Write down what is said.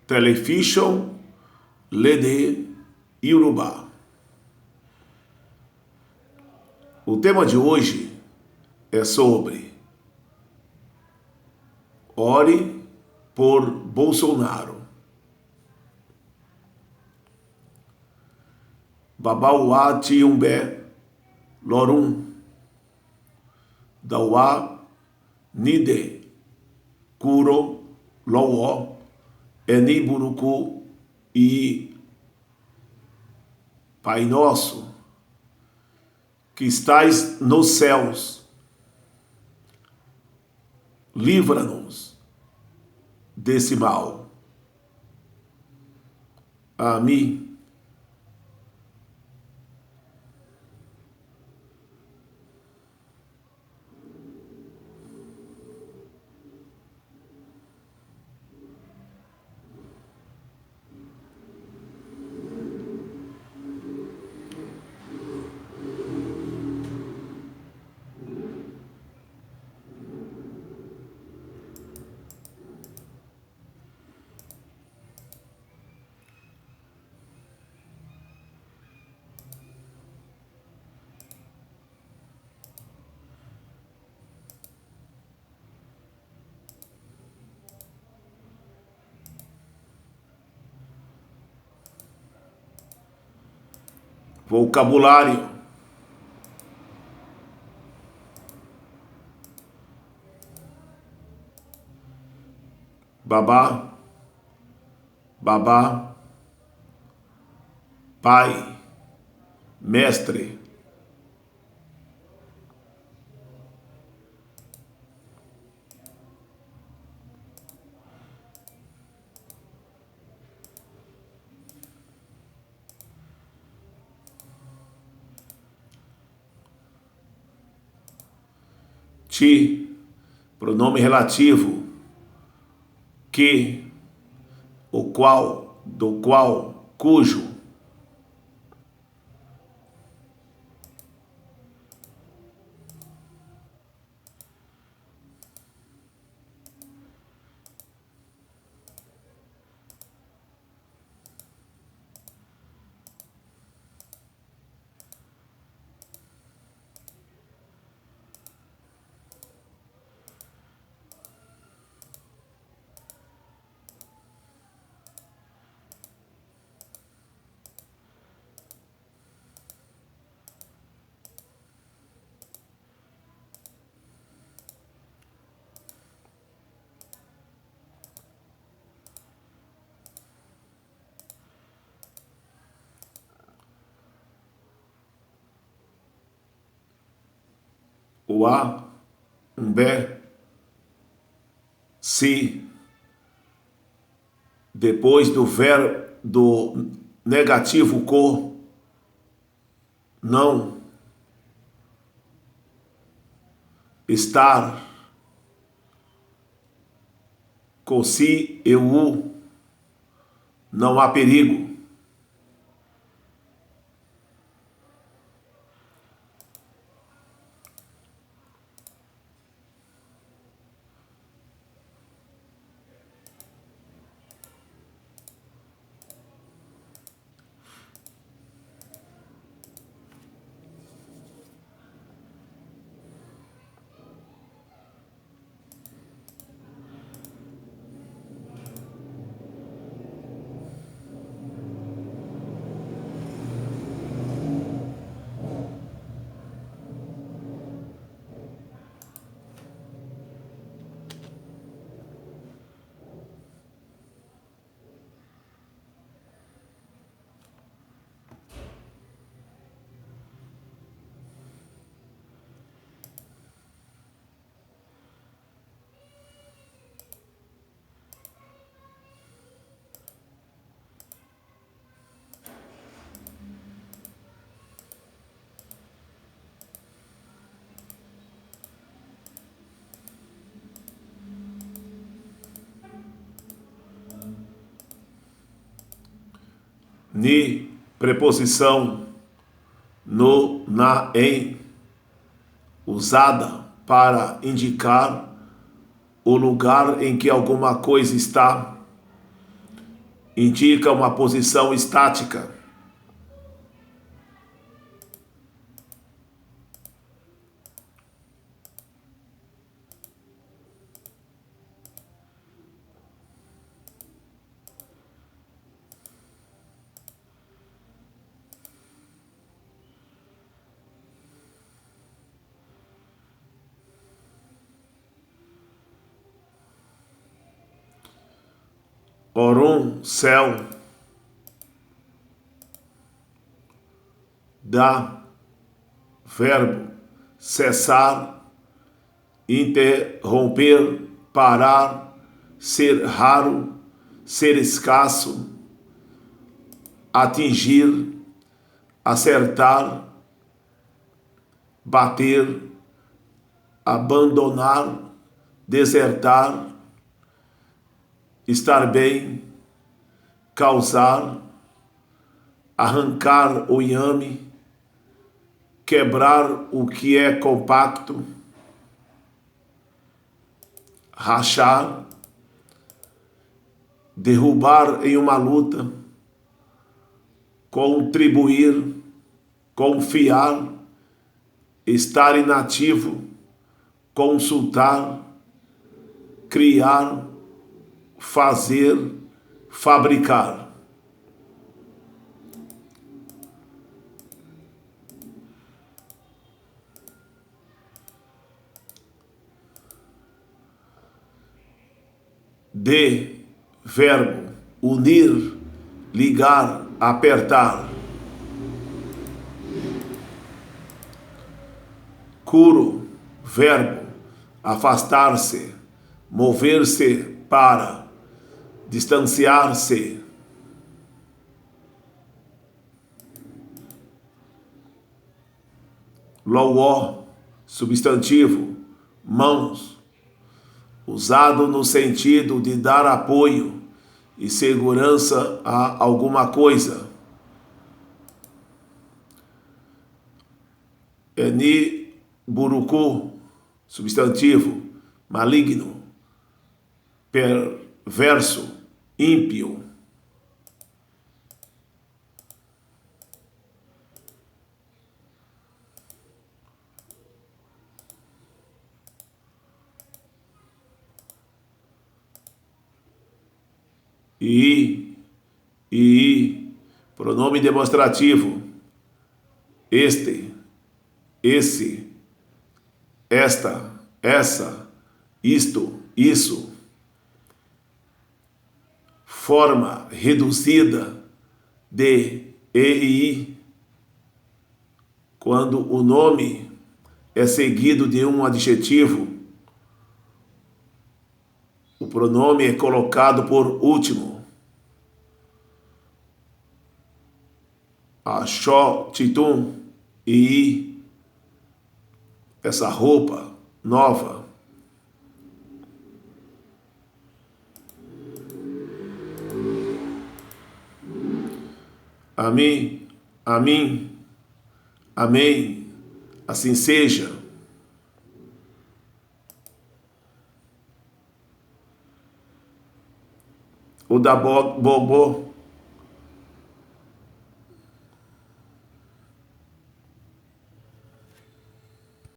Television Lede Yorùbá. O tema de hoje é sobre ore por Bolsonaro. Babauá Tiumbé Lorum Dauá Nide Kuro Lowó Eniburuku e Pai Nosso que estais nos céus, livra-nos desse mal. Amém. Vocabulário: babá, babá, pai, mestre, ti, pronome relativo, que, o qual, do qual, cujo. O A, um bé, se, depois do negativo co, não, estar, com si e u, não há perigo. Ni, preposição no, na, em, usada para indicar o lugar em que alguma coisa está, indica uma posição estática. Orum, céu, dá, verbo, cessar, interromper, parar, ser raro, ser escasso, atingir, acertar, bater, abandonar, desertar, estar bem, causar, arrancar o inhame, quebrar o que é compacto, rachar, derrubar em uma luta, contribuir, confiar, estar inativo, consultar, criar, fazer, fabricar. De, verbo, unir, ligar, apertar. Curo, verbo, afastar-se, mover-se para, distanciar-se. Loó, substantivo, mãos, usado no sentido de dar apoio e segurança a alguma coisa. Eni, burucu, substantivo, maligno, perverso, ímpio. E, pronome demonstrativo, este, esse, esta, essa, isto, isso. Forma reduzida de e i, quando o nome é seguido de um adjetivo, o pronome é colocado por último. Achó, titum, e essa roupa nova. A mim, amém, assim seja. O da bobô,